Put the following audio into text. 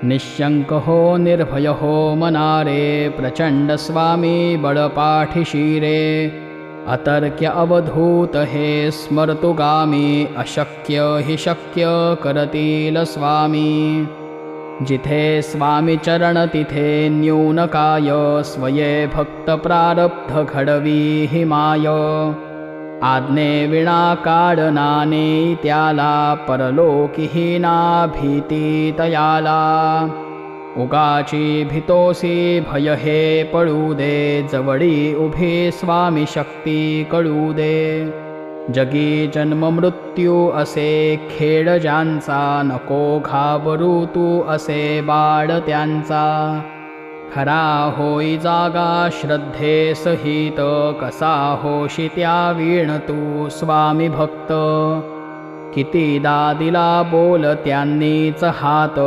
निशंक हो निर्भय हो मनारे, प्रचंड स्वामी बळपाठीशी रे. अतर्क्य अवधूत हे स्मर्तुगामी, अशक्य हि शक्य करतील स्वामी. जिथे स्वामी चरण तिथे न्यून काय, स्वये भक्त प्रारब्ध घडवी हि माय. आज्ञे विना काढनाने त्याला, परलोकीहीना भीती तयाला. उगाची भीतोसी भय हे पळू दे, जवळी उभी स्वामी शक्ती कळू दे. जगी जन्म मृत्यू असे खेळ ज्यांचा, नको घाबरू तू असे बाळ त्यांचा. खरा होई जागा श्रद्धे सहित, कसा होशी त्या वीण तू स्वामी भक्त. कितीदा दिला बोल त्यांनीच हात,